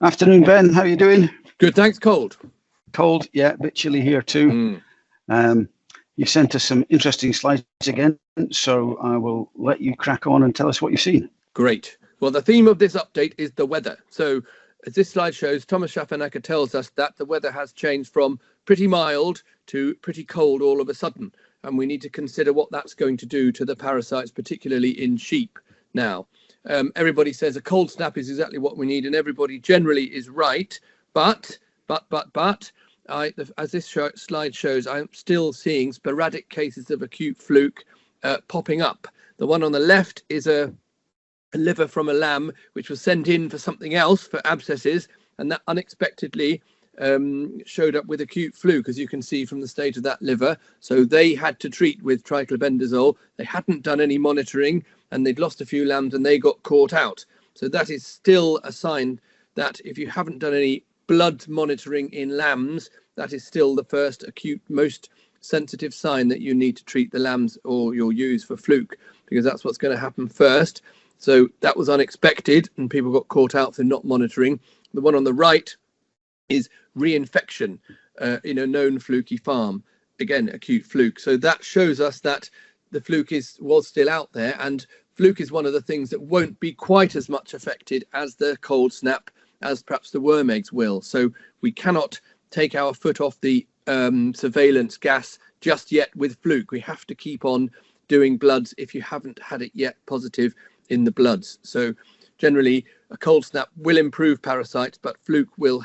Afternoon, Ben. How are you doing? Good, thanks. Cold. Cold, yeah, a bit chilly here too. You've sent us some interesting slides again, so I will let you crack on and tell us what you've seen. Great. Well, the theme of this update is the weather. So as this slide shows, Thomas Schaffernacker tells us that the weather has changed from pretty mild to pretty cold all of a sudden. And we need to consider what that's going to do to the parasites, particularly in sheep now. Everybody says a cold snap is exactly what we need, and everybody generally is right. But as this slide shows, I'm still seeing sporadic cases of acute fluke popping up. The one on the left is a liver from a lamb which was sent in for something else, for abscesses, and that unexpectedly showed up with acute fluke, as you can see from the state of that liver. So they had to treat with triclobendazole. They hadn't done any monitoring, and they'd lost a few lambs and they got caught out. So that is still a sign that if you haven't done any blood monitoring in lambs, that is still the first acute, most sensitive sign that you need to treat the lambs or your ewes for fluke, because that's what's going to happen first. So that was unexpected and people got caught out for not monitoring. The one on the right is reinfection in a known fluky farm. Again, acute fluke. So that shows us that the fluke was still out there, and fluke is one of the things that won't be quite as much affected as the cold snap, as perhaps the worm eggs will. So we cannot take our foot off the surveillance gas just yet with fluke. We have to keep on doing bloods if you haven't had it yet positive in the bloods. So generally a cold snap will improve parasites, but fluke will,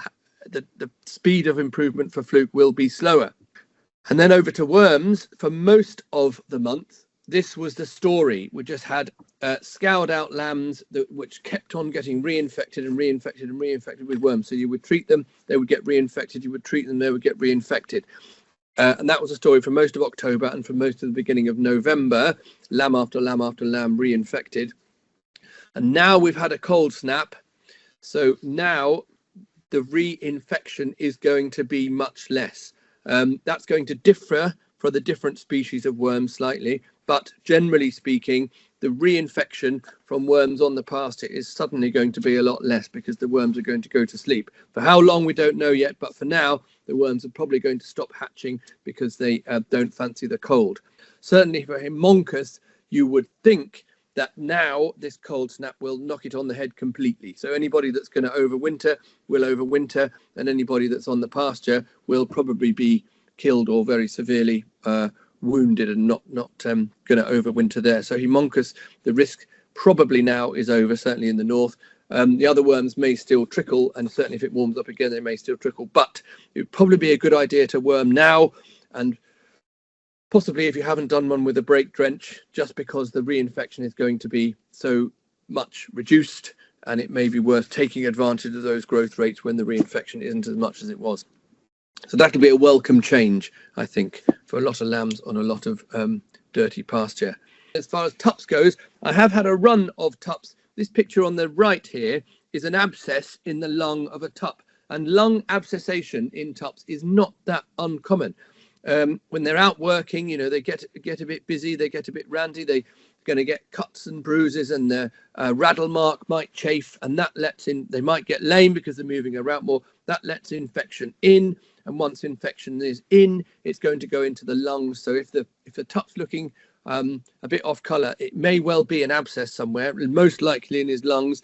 the speed of improvement for fluke will be slower. And then over to worms. For most of the month, this was the story. We just had scoured out lambs which kept on getting reinfected and reinfected and reinfected with worms. So you would treat them, they would get reinfected. You would treat them, they would get reinfected. And that was a story for most of October and for most of the beginning of November. Lamb after lamb after lamb reinfected. And now we've had a cold snap. So now the reinfection is going to be much less. That's going to differ for the different species of worms slightly. But generally speaking, the reinfection from worms on the pasture is suddenly going to be a lot less because the worms are going to go to sleep. For how long, we don't know yet. But for now, the worms are probably going to stop hatching because they don't fancy the cold. Certainly for Haemoncus, you would think that now this cold snap will knock it on the head completely. So anybody that's going to overwinter will overwinter, and anybody that's on the pasture will probably be killed or very severely wounded and not going to overwinter there. So Haemoncus, the risk probably now is over, certainly in the north. The other worms may still trickle, and certainly if it warms up again, they may still trickle. But it would probably be a good idea to worm now, and possibly if you haven't done one with a brake drench, just because the reinfection is going to be so much reduced, and it may be worth taking advantage of those growth rates when the reinfection isn't as much as it was. So that'll be a welcome change, I think, for a lot of lambs on a lot of dirty pasture. As far as tups goes, I have had a run of tups. This picture on the right here is an abscess in the lung of a tup, and lung abscessation in tups is not that uncommon. When they're out working, you know, they get a bit busy, they get a bit randy, they're going to get cuts and bruises, and the raddle mark might chafe, and that lets in, they might get lame because they're moving around more. That lets infection in, and once infection is in, it's going to go into the lungs. So if the tup's looking a bit off color, it may well be an abscess somewhere, most likely in his lungs.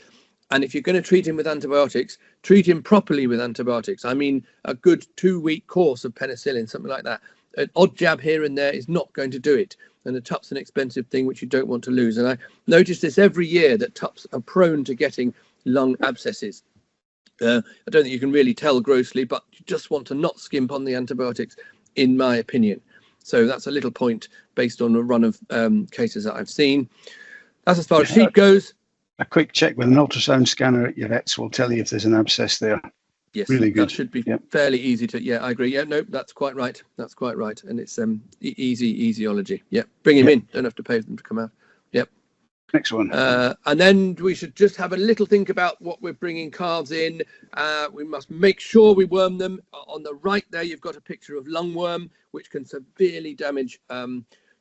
And if you're going to treat him with antibiotics, treat him properly with antibiotics. I mean, a good 2-week course of penicillin, something like that. An odd jab here and there is not going to do it. And a tup's an expensive thing which you don't want to lose. And I notice this every year, that tups are prone to getting lung abscesses. I don't think you can really tell grossly, but you just want to not skimp on the antibiotics, in my opinion. So that's a little point based on a run of cases that I've seen. That's as far as sheep goes. A quick check with an ultrasound scanner at your vets will tell you if there's an abscess there. Yes, really good. That should be fairly easy to. Yeah, I agree. Yeah, no, that's quite right. That's quite right. And it's easyology. Yeah, bring him in. Don't have to pay them to come out. Yep. Next one. And then we should just have a little think about what we're bringing calves in. We must make sure we worm them. On the right there, you've got a picture of lungworm, which can severely damage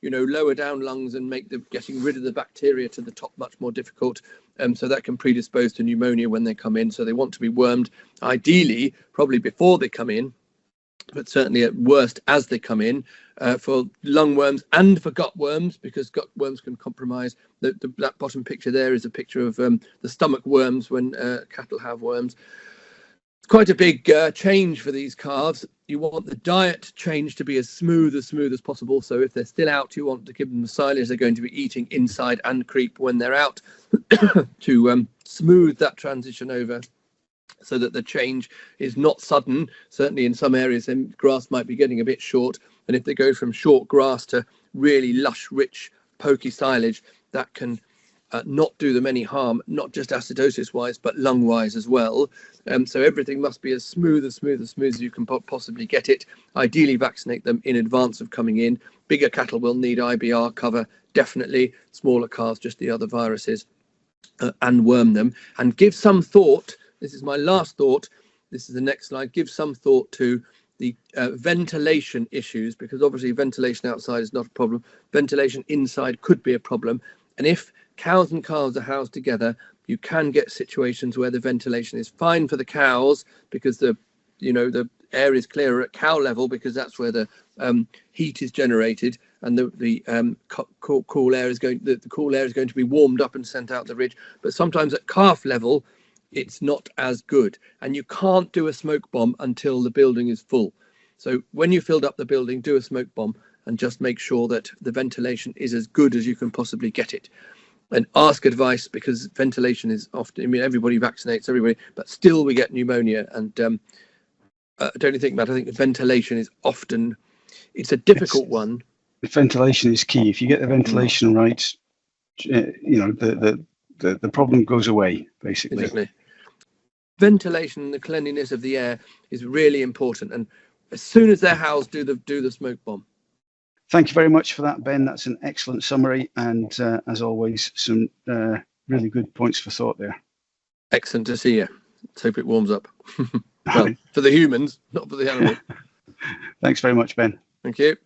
lower down lungs and make the getting rid of the bacteria to the top much more difficult. So that can predispose to pneumonia when they come in. So they want to be wormed, ideally, probably before they come in, but certainly at worst as they come in, for lungworms and for gut worms, because gut worms can compromise. That bottom picture there is a picture of the stomach worms when cattle have worms. It's quite a big change for these calves. You want the diet change to be as smooth as possible. So if they're still out, you want to give them the silage they're going to be eating inside and creep when they're out to smooth that transition over, so that the change is not sudden. Certainly in some areas, then grass might be getting a bit short. And if they go from short grass to really lush, rich, pokey silage, that can not do them any harm, not just acidosis wise, but lung wise as well. So everything must be as smooth as you can possibly get it. Ideally vaccinate them in advance of coming in. Bigger cattle will need IBR cover, definitely. Smaller calves, just the other viruses, and worm them. And give some thought, this is my last thought, this is the next slide, give some thought to the ventilation issues, because obviously ventilation outside is not a problem. Ventilation inside could be a problem. And if cows and calves are housed together, you can get situations where the ventilation is fine for the cows because the air is clearer at cow level, because that's where the heat is generated, and the cool air is going to be warmed up and sent out the ridge. But sometimes at calf level, it's not as good, and you can't do a smoke bomb until the building is full. So when you filled up the building, do a smoke bomb and just make sure that the ventilation is as good as you can possibly get it. And ask advice, because ventilation is often, everybody vaccinates everybody, but still we get pneumonia. And don't you think, Matt? I think ventilation is often, it's a difficult one. The ventilation is key. If you get the ventilation right, the problem goes away, basically. Exactly. Ventilation and the cleanliness of the air is really important. And as soon as they're housed, do the smoke bomb. Thank you very much for that, Ben. That's an excellent summary, and as always, some really good points for thought there. Excellent to see you. Let's hope it warms up. Well, for the humans, not for the animals. Thanks very much, Ben. Thank you.